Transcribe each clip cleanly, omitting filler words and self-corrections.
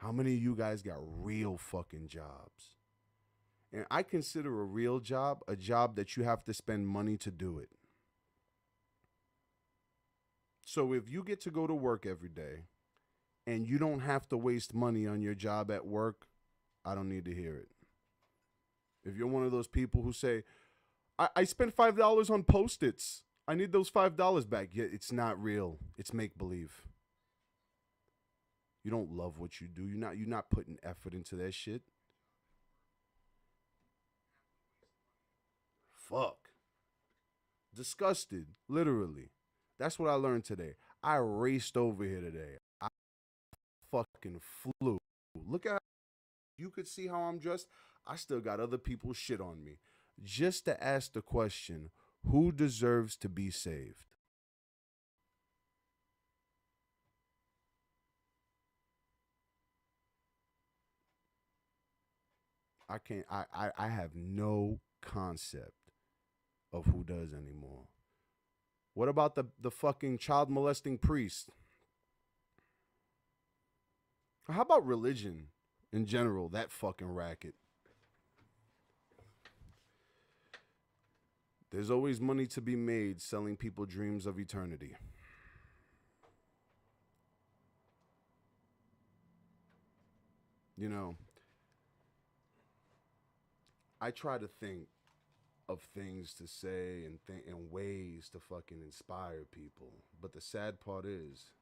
How many of you guys got real fucking jobs? And I consider a real job a job that you have to spend money to do it. So if you get to go to work every day and you don't have to waste money on your job at work, I don't need to hear it. If you're one of those people who say, I spent $5 on Post-its, I need those $5 back. Yet it's not real. It's make-believe. You don't love what you do. You're not putting effort into that shit. Fuck. Disgusted, literally. That's what I learned today. I raced over here today. I fucking flew. Look at, you could see how I'm dressed. I still got other people's shit on me. Just to ask the question, who deserves to be saved? I have no concept of who does anymore. What about the fucking child molesting priest? How about religion in general? That fucking racket. There's always money to be made selling people dreams of eternity. You know, I try to think of things to say and ways to fucking inspire people. But the sad part is,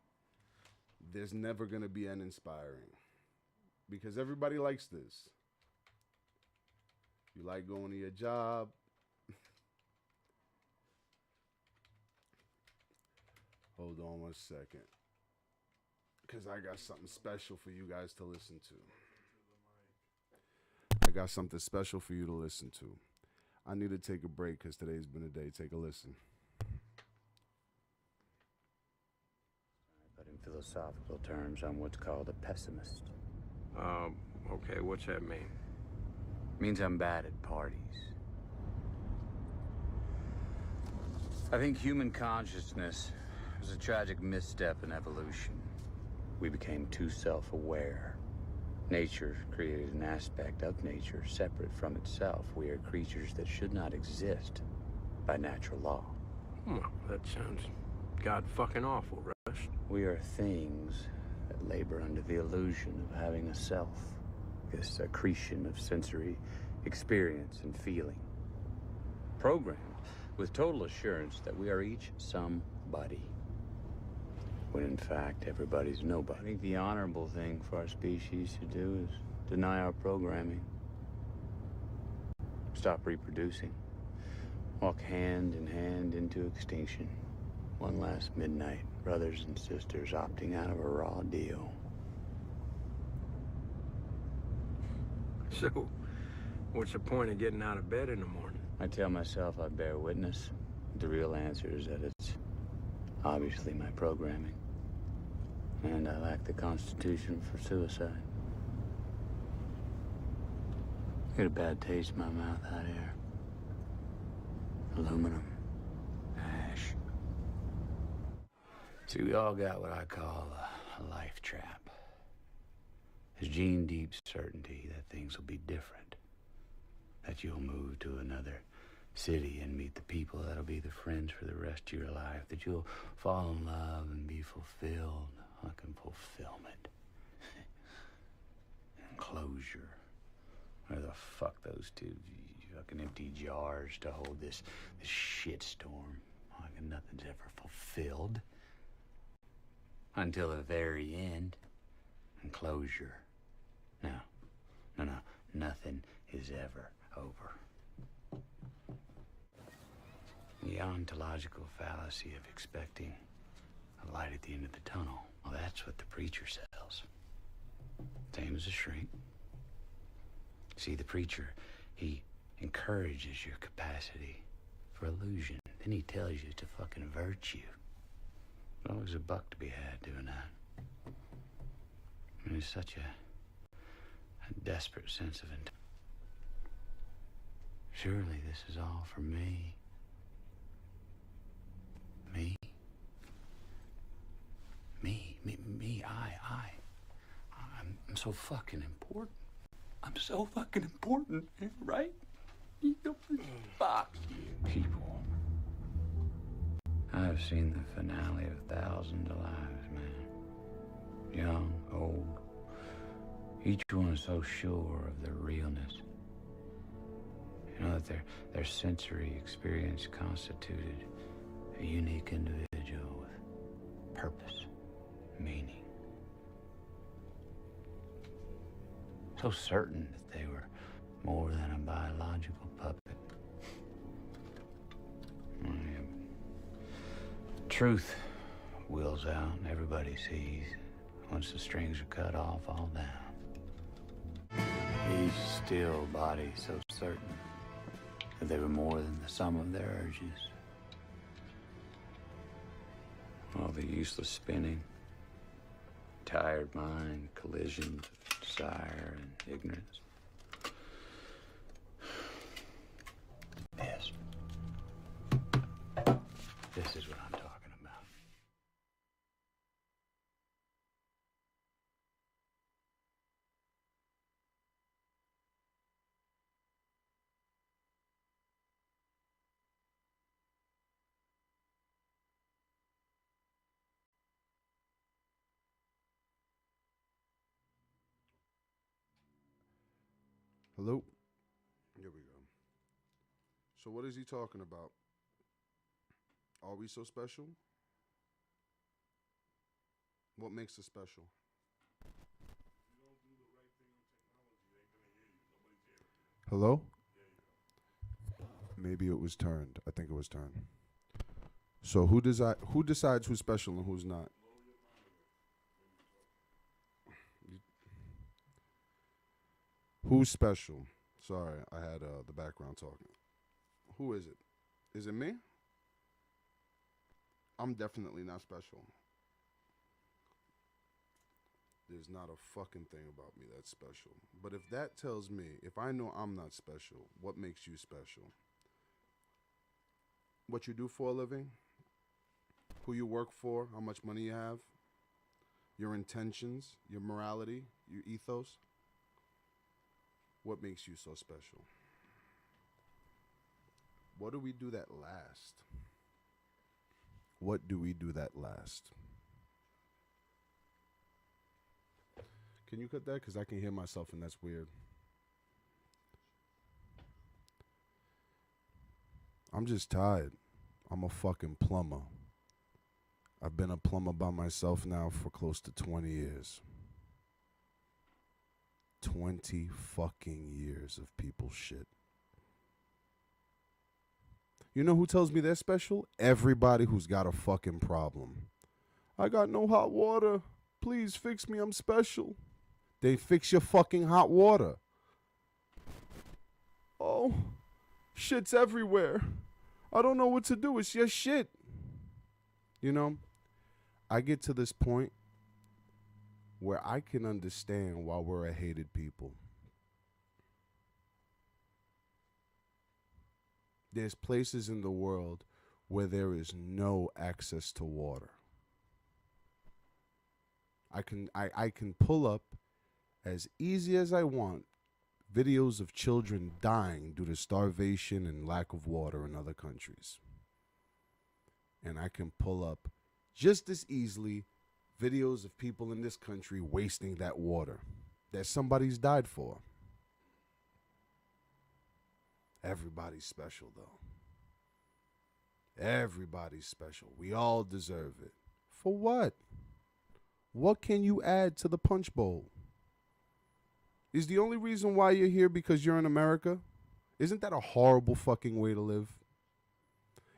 there's never going to be an inspiring. Because everybody likes this. You like going to your job. Hold on one second. Because I got something special for you guys to listen to. I got something special for you to listen to. I need to take a break because today's been a day. Take a listen. But in philosophical terms, I'm what's called a pessimist. Okay, what's that mean? Means I'm bad at parties. I think human consciousness was a tragic misstep in evolution. We became too self-aware. Nature created an aspect of nature separate from itself. We are creatures that should not exist by natural law. Well, that sounds god-fucking awful, Russ. We are things that labor under the illusion of having a self, this accretion of sensory experience and feeling. Programmed with total assurance that we are each somebody, when in fact everybody's nobody. I think the honorable thing for our species to do is deny our programming. Stop reproducing. Walk hand in hand into extinction. One last midnight, brothers and sisters opting out of a raw deal. So, what's the point of getting out of bed in the morning? I tell myself I bear witness. The real answer is that it's obviously my programming. And I lack the constitution for suicide. I get a bad taste in my mouth out here. Aluminum. Ash. See, we all got what I call a life trap. There's gene deep certainty that things will be different. That you'll move to another city and meet the people that'll be the friends for the rest of your life. That you'll fall in love and be fulfilled. Fucking fulfillment. And closure. Where the fuck those two fucking empty jars to hold this shitstorm. Like nothing's ever fulfilled. Until the very end. And closure. No. Nothing is ever over. The ontological fallacy of expecting a light at the end of the tunnel. Well, that's what the preacher sells. Same as a shrink. See, the preacher, he encourages your capacity for illusion. Then he tells you to fucking virtue. There's always a buck to be had doing that. And there's such a desperate sense of surely this is all for me. Me, so fucking important. I'm so fucking important, right? Fuck you, people. I've seen the finale of thousands of lives, man. Young, old. Each one is so sure of their realness. You know that their sensory experience constituted a unique individual with purpose, meaning. So certain that they were more than a biological puppet. Truth wheels out and everybody sees once the strings are cut off all down. Each still body so certain that they were more than the sum of their urges. All the useless spinning, tired mind, collisions of desire and ignorance. Yes. This is what I'm talking about. Hello? Here we go. So what is he talking about? Are we so special? What makes us special? Hello? Maybe it was turned. I think it was turned. So who decides who's special and who's not? Who's special? Sorry, I had the background talking. Who is it? Is it me? I'm definitely not special. There's not a fucking thing about me that's special. But if that tells me, if I know I'm not special, what makes you special? What you do for a living? Who you work for? How much money you have? Your intentions? Your morality? Your ethos? What makes you so special? What do we do that last? What do we do that last? Can you cut that? Because I can hear myself and that's weird. I'm just tired. I'm a fucking plumber. I've been a plumber by myself now for close to 20 years. 20 fucking years of people's shit. You know who tells me they're special? Everybody who's got a fucking problem. I got no hot water. Please fix me. I'm special. They fix your fucking hot water. Oh, shit's everywhere. I don't know what to do. It's just shit. You know, I get to this point where I can understand why we're a hated people. There's places in the world where there is no access to water. I can pull up as easy as I want videos of children dying due to starvation and lack of water in other countries. And I can pull up just as easily videos of people in this country wasting that water that somebody's died for. Everybody's special, though. Everybody's special. We all deserve it. For what? What can you add to the punch bowl? Is the only reason why you're here because you're in America? Isn't that a horrible fucking way to live?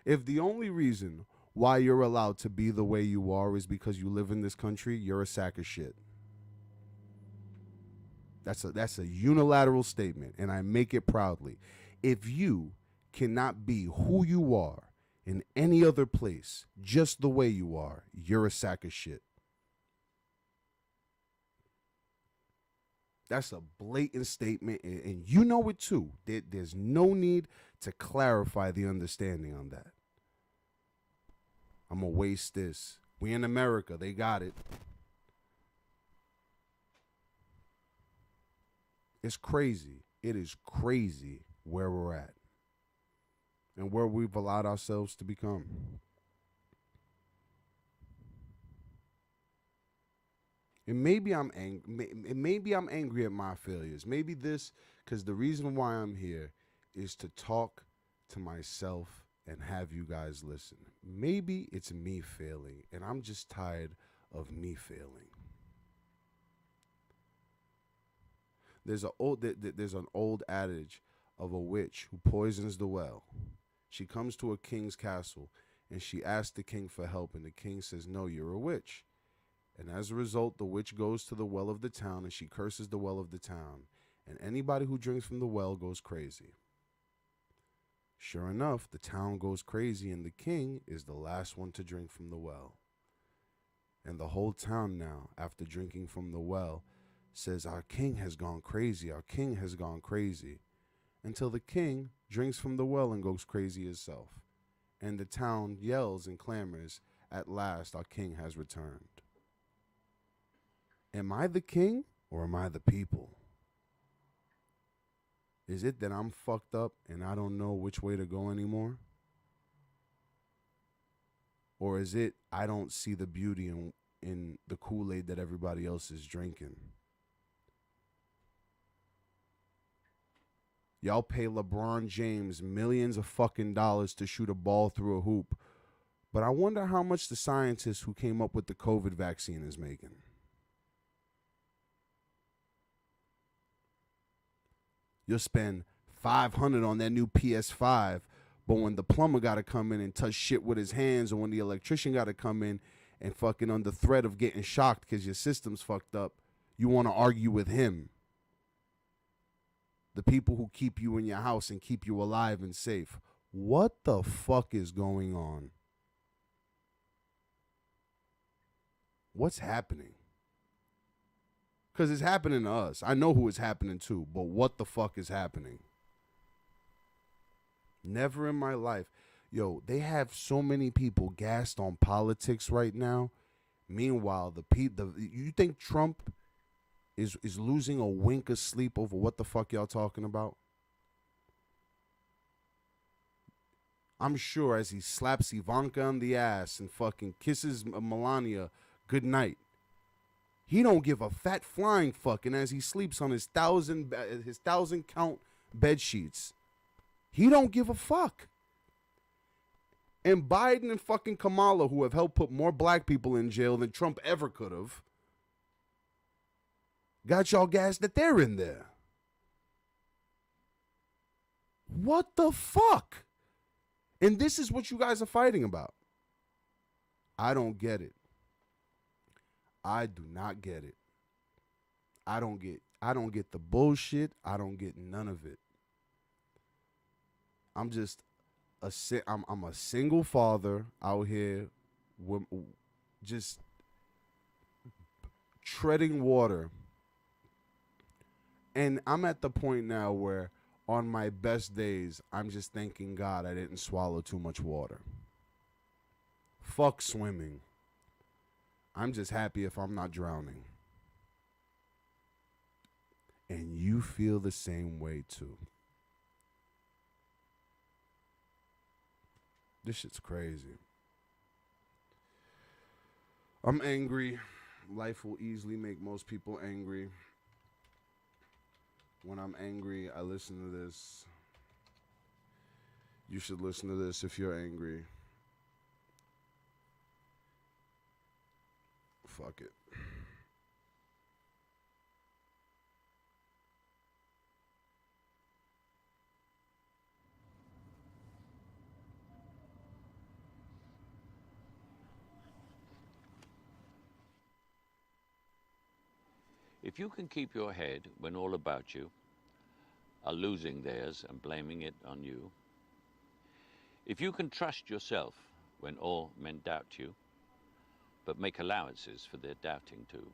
If the only reason why you're allowed to be the way you are is because you live in this country, you're a sack of shit. That's a unilateral statement, and I make it proudly. If you cannot be who you are in any other place, just the way you are, you're a sack of shit. That's a blatant statement, and you know it too. There's no need to clarify the understanding on that. I'm going to waste this. We in America. They got it. It's crazy. It is crazy where we're at and where we've allowed ourselves to become. And maybe I'm angry. Maybe I'm angry at my failures. Maybe this, because the reason why I'm here is to talk to myself and have you guys listen. Maybe it's me failing, and I'm just tired of me failing. There's an old adage of a witch who poisons the well. She comes to a king's castle, and she asks the king for help, and the king says, "No, you're a witch." And as a result, the witch goes to the well of the town and she curses the well of the town. And anybody who drinks from the well goes crazy. Sure enough, the town goes crazy and the king is the last one to drink from the well. And the whole town now, after drinking from the well, says, "Our king has gone crazy, our king has gone crazy." Until the king drinks from the well and goes crazy himself. And the town yells and clamors, "At last, our king has returned." Am I the king or am I the people? Is it that I'm fucked up and I don't know which way to go anymore? Or is it I don't see the beauty in the Kool-Aid that everybody else is drinking? Y'all pay LeBron James millions of fucking dollars to shoot a ball through a hoop. But I wonder how much the scientist who came up with the COVID vaccine is making. You'll spend $500 on that new PS5, but when the plumber got to come in and touch shit with his hands, or when the electrician got to come in and fucking under threat of getting shocked because your system's fucked up, you want to argue with him. The people who keep you in your house and keep you alive and safe. What the fuck is going on? What's happening? Because it's happening to us. I know who it's happening to, but what the fuck is happening? Never in my life. Yo, they have so many people gassed on politics right now. Meanwhile, you think Trump is losing a wink of sleep over what the fuck y'all talking about? I'm sure as he slaps Ivanka on the ass and fucking kisses Melania goodnight, he don't give a fat flying fuck, and as he sleeps on his thousand count bed sheets, he don't give a fuck. And Biden and fucking Kamala, who have helped put more black people in jail than Trump ever could have, got y'all gassed that they're in there. What the fuck? And this is what you guys are fighting about. I don't get it. I do not get it. I don't get the bullshit. I don't get none of it. I'm just I'm a single father out here just treading water. And I'm at the point now where on my best days, I'm just thanking God I didn't swallow too much water. Fuck swimming. I'm just happy if I'm not drowning. And you feel the same way too. This shit's crazy. I'm angry. Life will easily make most people angry. When I'm angry, I listen to this. You should listen to this if you're angry. Fuck it. If you can keep your head when all about you are losing theirs and blaming it on you, if you can trust yourself when all men doubt you, but make allowances for their doubting too,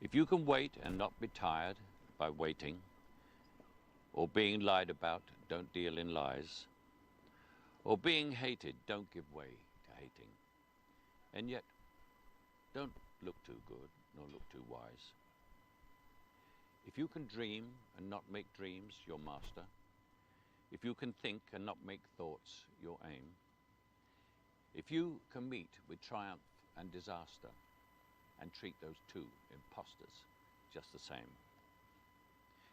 if you can wait and not be tired by waiting, or being lied about, don't deal in lies, or being hated, don't give way to hating, and yet don't look too good nor look too wise. If you can dream and not make dreams your master, if you can think and not make thoughts your aim, if you can meet with triumph and disaster and treat those two impostors just the same,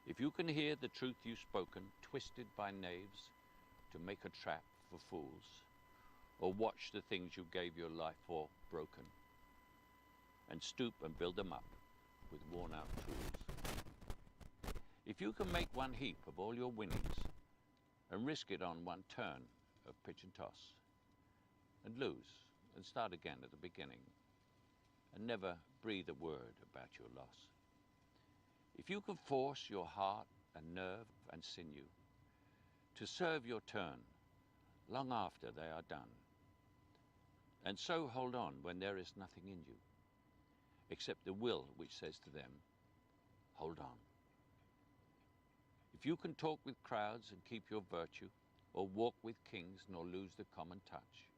if you can hear the truth you've spoken twisted by knaves to make a trap for fools, or watch the things you gave your life for broken, and stoop and build them up with worn-out tools. If you can make one heap of all your winnings and risk it on one turn of pitch and toss, and lose and start again at the beginning, and never breathe a word about your loss. If you can force your heart and nerve and sinew to serve your turn long after they are done, and so hold on when there is nothing in you except the will which says to them, hold on. If you can talk with crowds and keep your virtue, or walk with kings nor lose the common touch,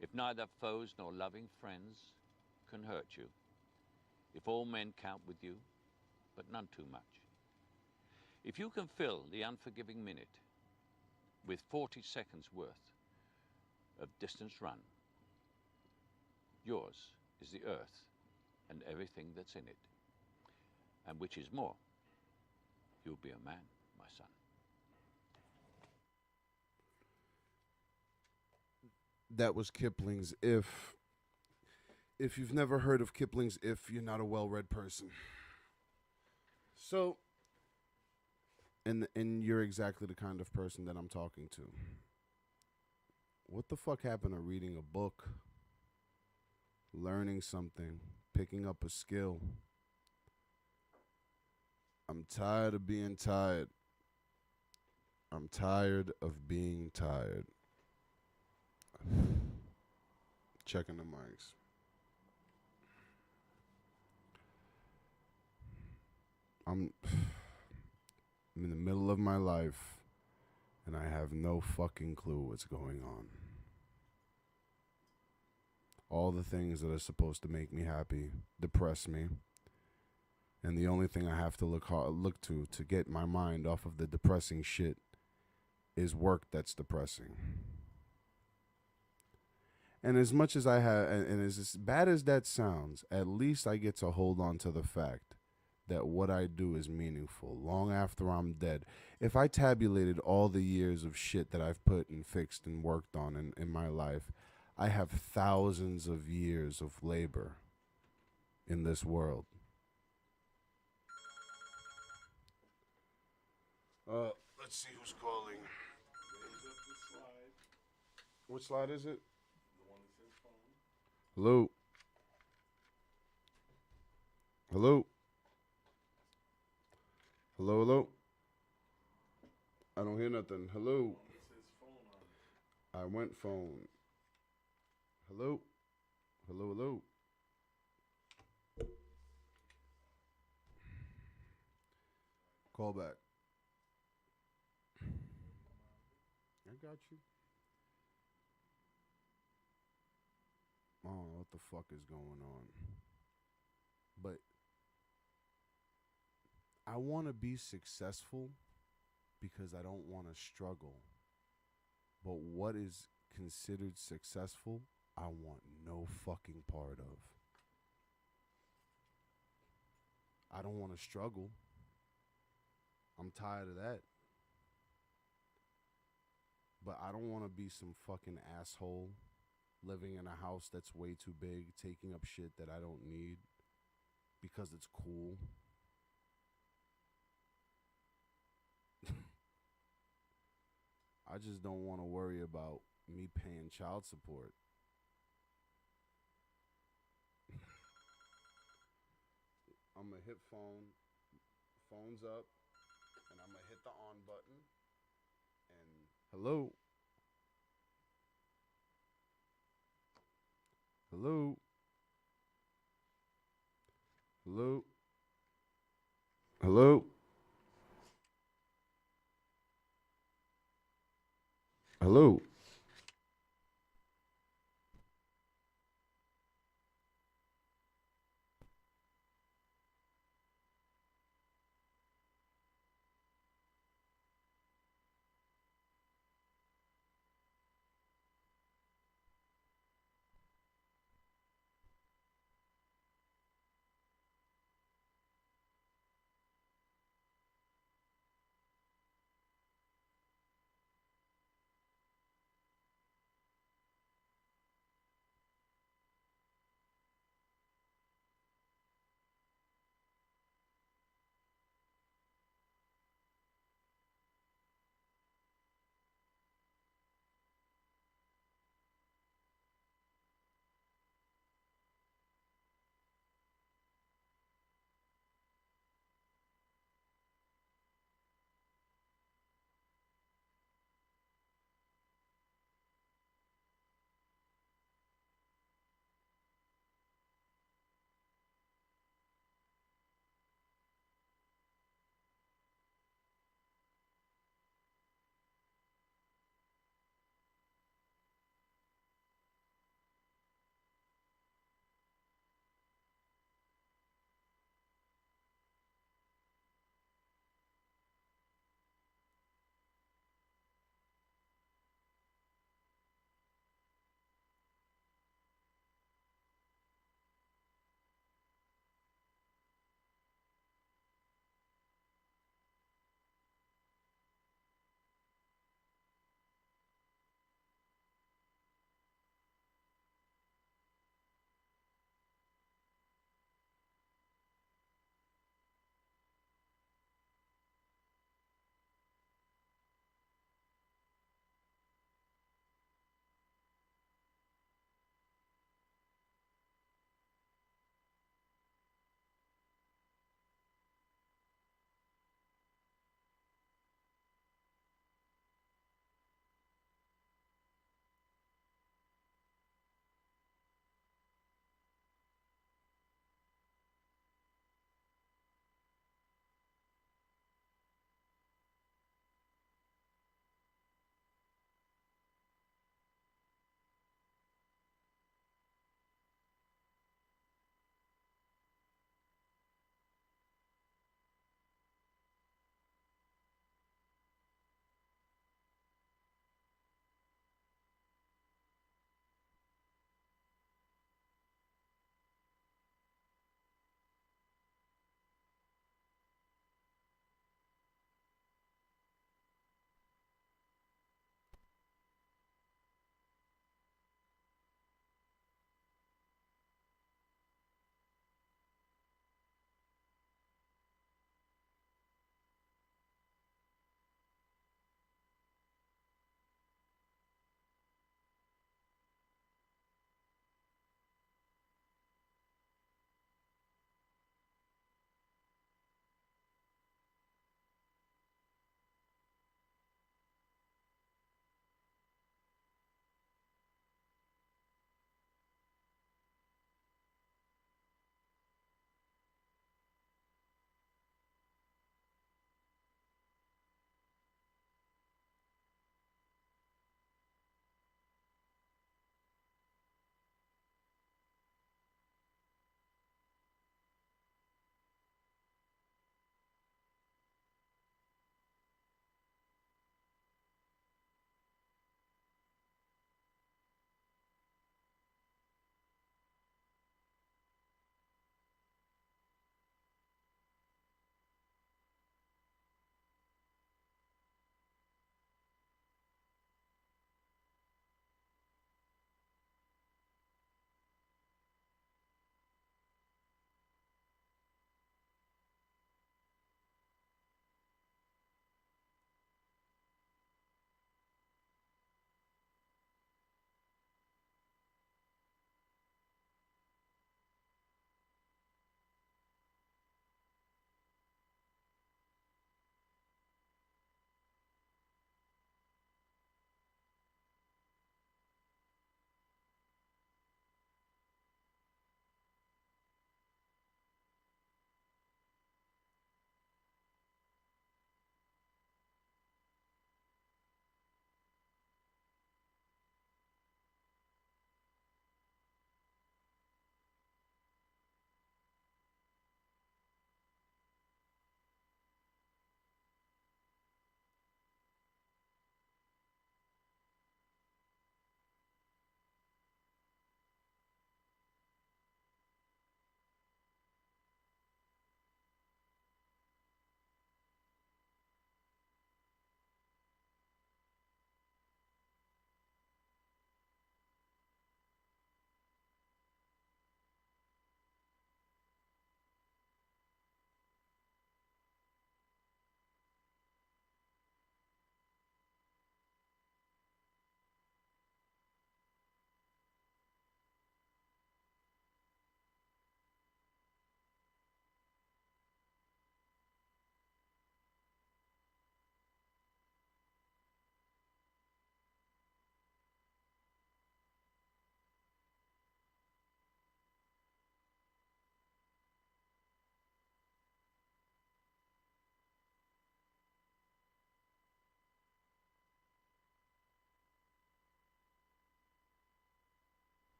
if neither foes nor loving friends can hurt you, if all men count with you, but none too much, if you can fill the unforgiving minute with 40 seconds worth of distance run, yours is the earth and everything that's in it, and which is more, you'll be a man, my son. That was Kipling's If. If you've never heard of Kipling's If, you're not a well-read person. So, and you're exactly the kind of person that I'm talking to. What the fuck happened to reading a book, learning something, picking up a skill? I'm tired of being tired. I'm tired of being tired. Checking the mics. I'm in the middle of my life, and I have no fucking clue what's going on. All the things that are supposed to make me happy depress me. And the only thing I have to look to get my mind off of the depressing shit is work that's depressing. And as much as I have, and as bad as that sounds, at least I get to hold on to the fact that what I do is meaningful long after I'm dead. If I tabulated all the years of shit that I've put and fixed and worked on in my life, I have thousands of years of labor in this world. Let's see who's calling. What slide is it? Hello? Hello? Hello, hello? I don't hear nothing. Hello? I went phone. Hello? Hello, hello? Call back. I got you. I don't know what the fuck is going on. But I want to be successful because I don't want to struggle. But what is considered successful, I want no fucking part of. I don't want to struggle. I'm tired of that. But I don't want to be some fucking asshole living in a house that's way too big, taking up shit that I don't need because it's cool. I just don't want to worry about me paying child support. I'm going to hit phone. Phone's up. And I'm going to hit the on button. And hello? Hello? Hello? Hello? Hello?